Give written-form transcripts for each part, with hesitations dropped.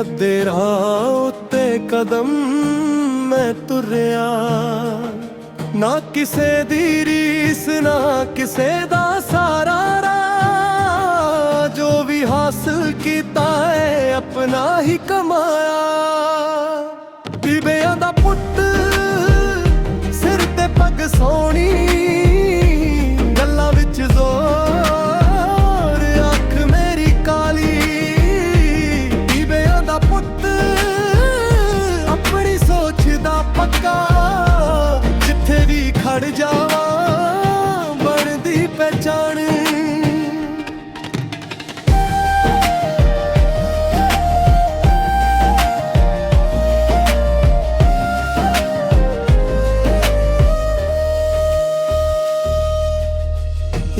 ਨੱਦੇ ਰਾਹ ਉੱਤੇ ਕਦਮ ਮੈਂ ਤੁਰਿਆ, ਨਾ ਕਿਸੇ ਦੀ ਰੀਸ ਨਾ ਕਿਸੇ ਦਾ ਸਾਰਾ ਰਾਹ। ਜੋ ਵੀ ਹਾਸਲ ਕੀਤਾ ਹੈ ਆਪਣਾ ਹੀ ਕਮਾਇਆ। ਬੀਬਿਆਂ ਦਾ ਪੁੱਤ ਸਿਰ ਤੇ ਪੱਗ ਸੋਹਣੀ, ਗੱਲਾਂ ਵਿੱਚ ਜ਼ੋਰ ਅੱਖ ਮੇਰੀ ਕਾਲੀ। ਬੀਬਿਆਂ ਦਾ ਪੁੱਤ ਆਪਣੀ ਸੋਚ ਦਾ ਪੱਕਾ, ਜਿੱਥੇ ਵੀ ਖੜ ਜਾਵਾਂ ਬਣਦੀ ਪਹਿਚਾਣ।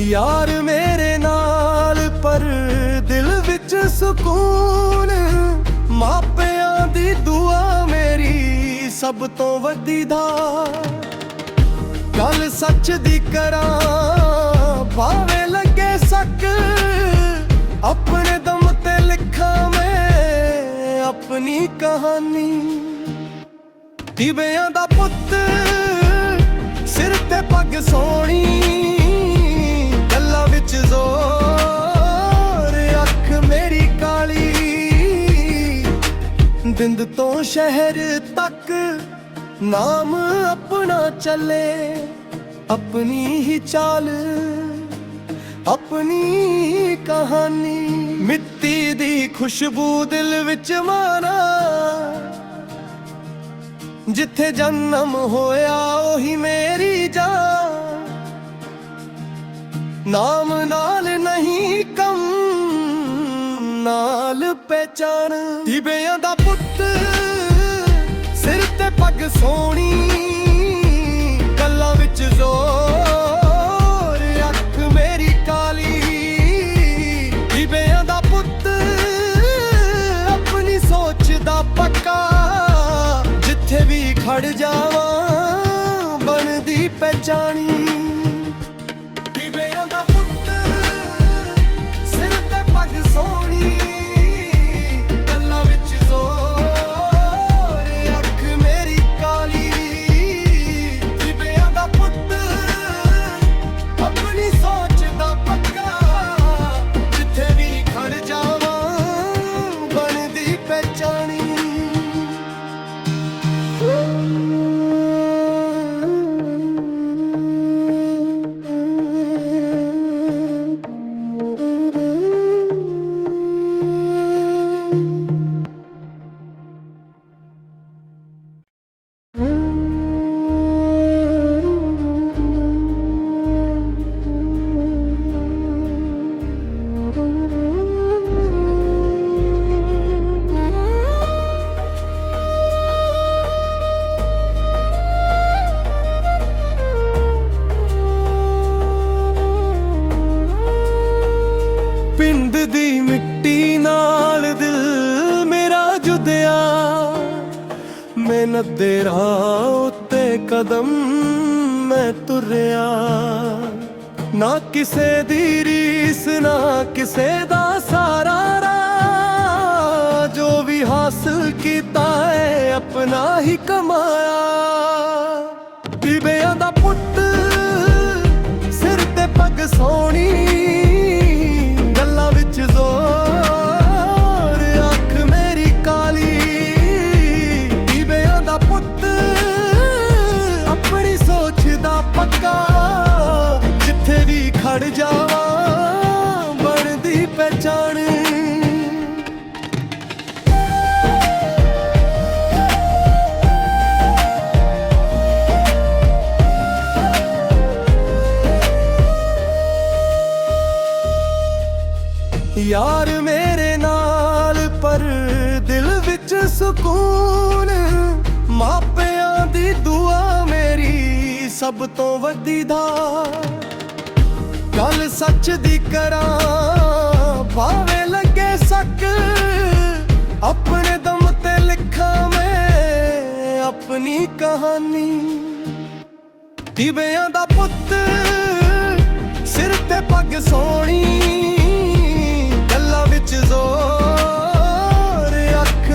यार मेरे नाल पर दिल विच सुकून, मापियां दी दुआ मेरी सब तो वड्डी धार। गल सच दी करां भावे लगे सक, अपने दम ते लिखा मैं अपनी कहानी। दीवियां दा पुत्त सिर ते पग सोहनी, ਵਿੱਚ ਜ਼ੋਰ ਅੱਖ ਮੇਰੀ ਕਾਲੀ। ਦਿੰਦ ਤੋਂ ਸ਼ਹਿਰ ਤੱਕ ਨਾਮ ਆਪਣਾ ਚੱਲੇ, ਆਪਣੀ ਹੀ ਚਾਲ ਆਪਣੀ ਕਹਾਣੀ। ਮਿੱਟੀ ਦੀ ਖੁਸ਼ਬੂ ਦਿਲ ਵਿੱਚ ਮਾਰਾ, ਜਿੱਥੇ ਜਨਮ ਹੋਇਆ ਉਹੀ ਮੇਰੀ ਜਾਨ। नाम नाल नहीं कम नाल पहचान। दीवियां दा पुत्त सिर ते पग सोहनी, गल्लां विच जोर अख मेरी काली। दीवियां दा पुत्त अपनी सोच दा पक्का, जिथे भी खड़ जावां बनदी पहचानी। ਪਿੰਡ ਦੀ ਮਿੱਟੀ ਨਾਲ ਦਿਲ ਮੇਰਾ ਜੁਦਿਆ, ਮੈਂ ਨੱਦੇ ਰਾਹ ਉੱਤੇ ਕਦਮ ਮੈਂ ਤੁਰਿਆ। ਨਾ ਕਿਸੇ ਦੀ ਰੀਸ ਨਾ ਕਿਸੇ ਦਾ ਸਾਰਾ ਰਾਹ। ਜੋ ਵੀ ਹਾਸਲ ਕੀਤਾ ਹੈ ਆਪਣਾ ਹੀ ਕਮਾਇਆ। ਬੀਬਿਆਂ ਦਾ ਪੁੱਤ ਸਿਰ ਤੇ ਪੱਗ ਸੋਹਣੀ, ਜ਼ੋਰ ਅੱਖ ਮੇਰੀ ਕਾਲੀ। ਬੀਬਿਆਂ ਦਾ ਪੁੱਤ ਆਪਣੀ ਸੋਚ ਦਾ ਪੱਕਾ, ਜਿੱਥੇ ਵੀ ਖੜ ਜਾਵਾਂ ਬਣਦੀ ਪਹਿਚਾਣ। यार मेरे नाल पर दिल विच सुकून, मापियां दी दुआ मेरी सब तो वड्डी धार। गल सच दी करां भावे लगे सक, अपने दम ते लिखा मैं अपनी कहानी। दीवियां दा पुत्त सिर ते पग सोहनी, गल्लां विच जोर अख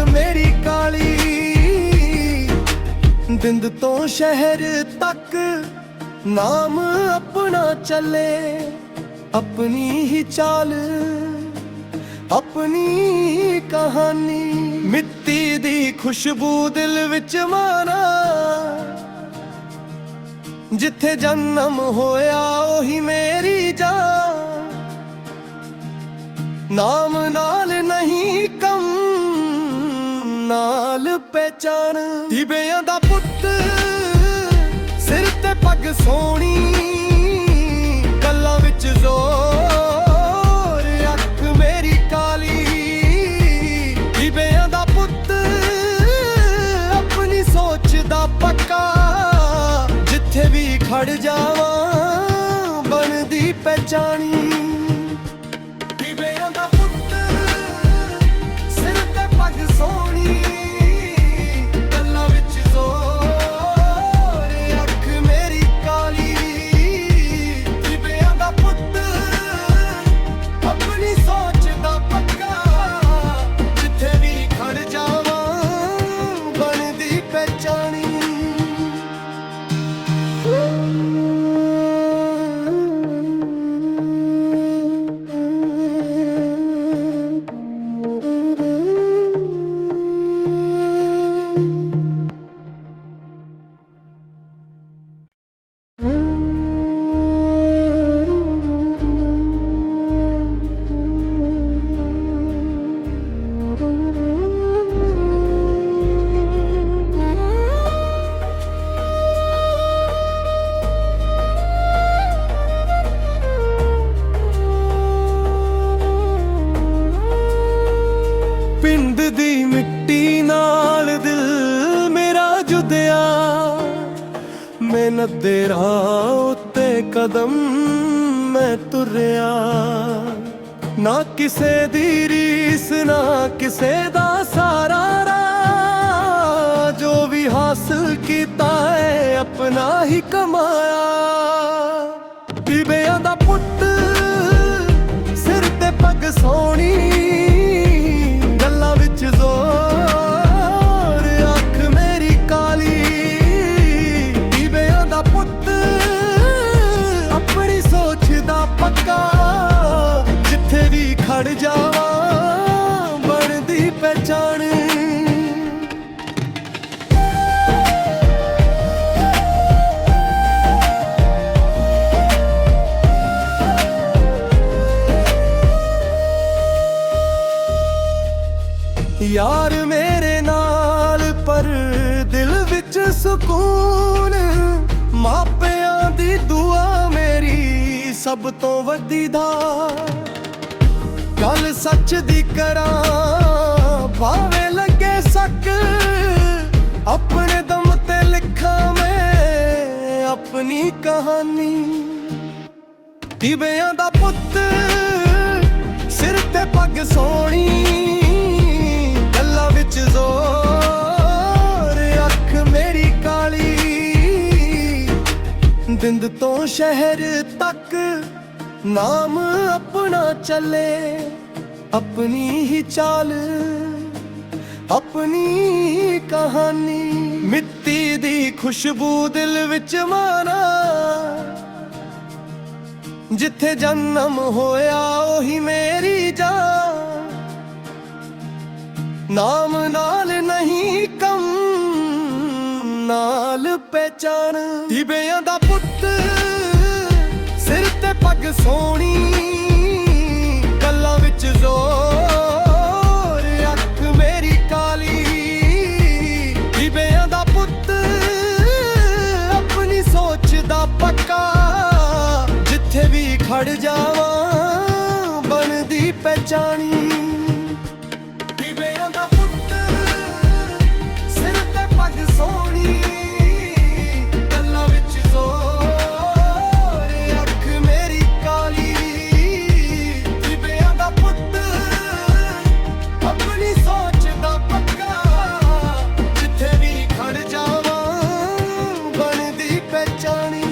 ਬਿੰਦ ਤੋਂ ਸ਼ਹਿਰ ਤੱਕ ਨਾਮ ਆਪਣਾ ਚੱਲੇ, ਆਪਣੀ ਹੀ ਚਾਲ, ਆਪਣੀ ਕਹਾਣੀ। ਮਿੱਟੀ ਦੀ ਖੁਸ਼ਬੂ ਦਿਲ ਵਿੱਚ ਮਾਰਾ, ਜਿੱਥੇ ਜਨਮ ਹੋਇਆ ਉਹੀ ਮੇਰੀ ਜਾਨ। ਨਾਮ ਨਾਲ ਨਹੀਂ ਕੰਮ ਨਾਲ ਪਹਿਚਾਨ। ਟਿਬਿਆਂ ਦਾ ਪੁੱਤ ਸਿਰ ਤੇ ਪੱਗ ਸੋਹਣੀ, ਗੱਲਾਂ ਵਿੱਚ ਜ਼ੋਰ, ਅੱਖ ਮੇਰੀ ਕਾਲੀ। ਟਿਬਿਆਂ ਦਾ ਪੁੱਤ ਆਪਣੀ ਸੋਚ ਦਾ ਪੱਕਾ, ਜਿੱਥੇ ਵੀ ਖੜ ਜਾਵਾਂ ਬਣਦੀ ਪਹਿਚਾਣੀ। ਟਿਬਿਆਂ ਦਾ ਪੁੱਤ ਸਿਰ ਤੇ ਪੱਗ ਸੋਹਣੀ, ਗੱਲਾਂ ਵਿੱਚ ਜ਼ੋਰ, ਅੱਖ ਮੇਰੀ ਕਾਲੀ। ਟਿਬਿਆਂ ਦਾ ਪੁੱਤ ਆਪਣੀ ਸੋਚ ਦਾ ਪੱਕਾ, ਜਿੱਥੇ ਵੀ ਖੜ ਜਾਵਾਂ ਬਣਦੀ ਪਹਿਚਾਣੀ। ਪਿੰਡ ਦੀ ਮਿੱਟੀ ਨਾਲ ਦਿਲ ਮੇਰਾ ਜੁਦਿਆ, ਮਿਹਨਤ ਦੇ ਰਾਹ ਉੱਤੇ ਕਦਮ ਮੈਂ ਤੁਰਿਆ। ਨਾ ਕਿਸੇ ਦੀ ਰੀਸ ਨਾ ਕਿਸੇ ਦਾ ਸਾਰਾ ਰਾਹ, ਜੋ ਵੀ ਹਾਸਲ ਕੀਤਾ ਹੈ ਆਪਣਾ ਹੀ ਕਮਾਇਆ। ਟਿਬਿਆਂ ਦਾ ਪੁੱਤ ਸਿਰ ਤੇ ਪੱਗ ਸੋਹਣੀ, ਗੱਲਾਂ ਵਿੱਚ ਜ਼ੋਰ, ਅੱਖ ਮੇਰੀ ਕਾਲੀ। ਟਿਬਿਆਂ ਦਾ ਪੁੱਤ ਆਪਣੀ ਸੋਚ ਦਾ ਪੱਕਾ, ਜਿੱਥੇ ਵੀ ਖੜ ਜਾਵਾਂ ਬਣਦੀ ਪਹਿਚਾਣ। ਯਾਰ ਮੇਰੇ ਨਾਲ ਪਰ ਦਿਲ ਵਿੱਚ ਸਕੂਨ, ਮਾਪਿਆਂ ਦੀ ਦੁਆ ਮੇਰੀ ਸਭ ਤੋਂ ਵੱਡੀ ਧਾਰ। ਗੱਲ ਸੱਚ ਦੀ ਕਰਾਂ ਭਾਵੇਂ ਲੱਗੇ ਸੱਕ, ਆਪਣੇ ਦਮ ਤੇ ਲਿਖਾਂ ਮੈਂ ਆਪਣੀ ਕਹਾਣੀ। ਟਿਬਿਆਂ ਦਾ ਪੁੱਤ ਸਿਰ ਤੇ ਪੱਗ ਸੋਹਣੀ, ਗੱਲਾਂ ਵਿੱਚ ਜ਼ੋਰ, ਅੱਖ ਮੇਰੀ ਕਾਲੀ। ਬਿੰਦ ਤੋਂ ਸ਼ਹਿਰ ਤੱਕ ਨਾਮ ਆਪਣਾ ਚੱਲੇ, ਆਪਣੀ ਹੀ ਚਾਲ, ਆਪਣੀ ਕਹਾਣੀ। ਮਿੱਟੀ ਦੀ ਖੁਸ਼ਬੂ ਦਿਲ ਵਿੱਚ ਮਾਰਾ, ਜਿੱਥੇ ਜਨਮ ਹੋਇਆ ਉਹੀ ਮੇਰੀ ਜਾਨ। ਨਾਮ ਨਾਲ ਨਹੀਂ ਕੰਮ ਨਾਲ ਪਹਿਚਾਨ। ਟਿਬਿਆਂ ਦਾ ਪੁੱਤ ਸਿਰ ਤੇ ਪੱਗ ਸੋਹਣੀ, ਗੱਲਾਂ ਵਿੱਚ ਜ਼ੋਰ, ਅੱਖ ਮੇਰੀ ਕਾਲੀ। ਟਿਬਿਆਂ ਦਾ ਪੁੱਤ ਆਪਣੀ ਸੋਚ ਦਾ ਪੱਕਾ, ਜਿੱਥੇ ਵੀ ਖੜ ਜਾਵਾਂ ਬਣਦੀ ਪਹਿਚਾਣੀ। ਟਿਬਿਆਂ ਦਾ ਪੁੱਤ ਸਿਰ ਤੇ ਪੱਗ ਸੋਹਣੀ, ਗੱਲਾਂ ਵਿੱਚ ਜ਼ੋਰ, ਅੱਖ ਮੇਰੀ ਕਾਲੀ। ਟਿਬਿਆਂ ਦਾ ਪੁੱਤ ਆਪਣੀ ਸੋਚ ਦਾ ਪੱਕਾ, ਜਿੱਥੇ ਵੀ ਖੜ ਜਾਵਾਂ ਬਣਦੀ ਪਹਿਚਾਣੀ।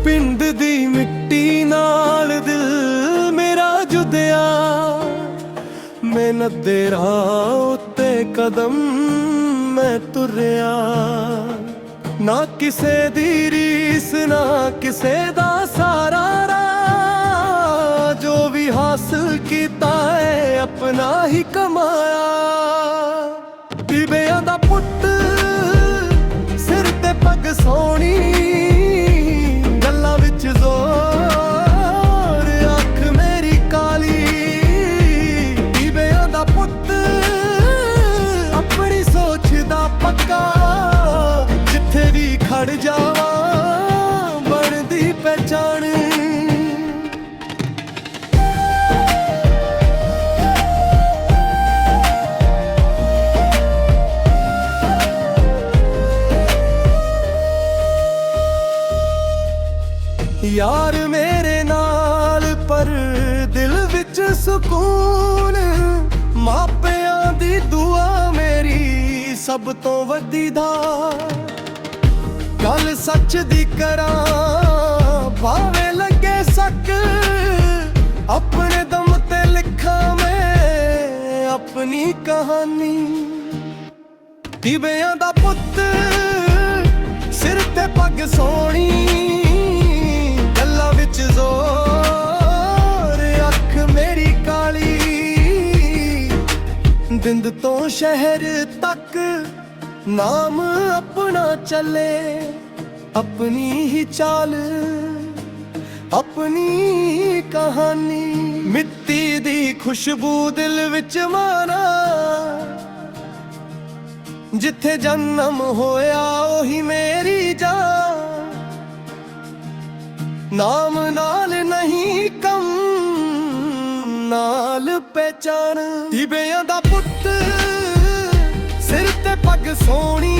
ਪਿੰਡ ਦੀ ਮਿੱਟੀ ਨਾਲ ਦਿਲ ਮੇਰਾ ਜੁਦਿਆ, ਮਿਹਨਤ ਦੇ ਰਾਹ ਉੱਤੇ ਕਦਮ ਮੈਂ ਤੁਰਿਆ, ਨਾ ਕਿਸੇ ਦੀ ਰੀਸ ਨਾ ਕਿਸੇ ਦਾ ਸਹਾਰਾ, ਜੋ ਵੀ ਹਾਸਲ ਕੀਤਾ ਹੈ ਆਪਣਾ ਹੀ ਕਮਾਇਆ। ਬੀਬਿਆਂ ਦਾ ਪੁੱਤ ਸਿਰ ਤੇ ਪੱਗ ਸੋਹਣੀ, ਗੱਲਾਂ ਵਿੱਚ ਜ਼ੋਰ ਅੱਖ ਮੇਰੀ ਕਾਲੀ। ਬੀਬਿਆਂ ਦਾ ਪੁੱਤ ਆਪਣੀ ਸੋਚ ਦਾ ਪੱਕਾ, ਜਿੱਥੇ ਵੀ ਖੜ ਜਾਵਾਂ ਬਣਦੀ ਪਹਿਚਾਣ। ਯਾਰ ਮੇਰੇ ਨਾਲ ਪਰ ਦਿਲ ਵਿੱਚ ਸਕੂਨ, ਮਾਪਿਆਂ ਦੀ ਦੁਆ ਮੇਰੀ ਸਭ ਤੋਂ ਵੱਡੀ ਧਾਰ। ਗੱਲ ਸੱਚ ਦੀ ਕਰਾਂ ਭਾਵੇਂ ਲੱਗੇ ਸੱਕ, ਆਪਣੇ ਦਮ ਤੇ ਲਿਖਾਂ ਮੈਂ ਆਪਣੀ ਕਹਾਣੀ। ਬੀਬਿਆਂ ਦਾ ਪੁੱਤ ਸਿਰ ਤੇ ਪੱਗ ਸੋਹਣੀ, ਗੱਲਾਂ ਵਿੱਚ ਜ਼ੋਰ ਅੱਖ ਮੇਰੀ ਕਾਲੀ। ਦਿੰਦ ਤੋਂ ਸ਼ਹਿਰ ਤੱਕ ਨਾਮ ਆਪਣਾ ਚੱਲੇ, ਆਪਣੀ ਹੀ ਚਾਲ ਆਪਣੀ ਕਹਾਣੀ। ਮਿੱਟੀ ਦੀ ਖੁਸ਼ਬੂ ਦਿਲ ਵਿੱਚ ਮਾਣਾ, ਜਿੱਥੇ ਜਨਮ ਹੋਇਆ ਉਹੀ ਮੇਰੀ ਜਾਨ। ਨਾਮ ਨਾਲ ਨਹੀਂ ਕੰਮ ਨਾਲ ਪਹਿਚਾਨ। ਬੀਬਿਆਂ ਦਾ ਪੁੱਤ ਸਿਰ ਤੇ ਪੱਗ ਸੋਹਣੀ,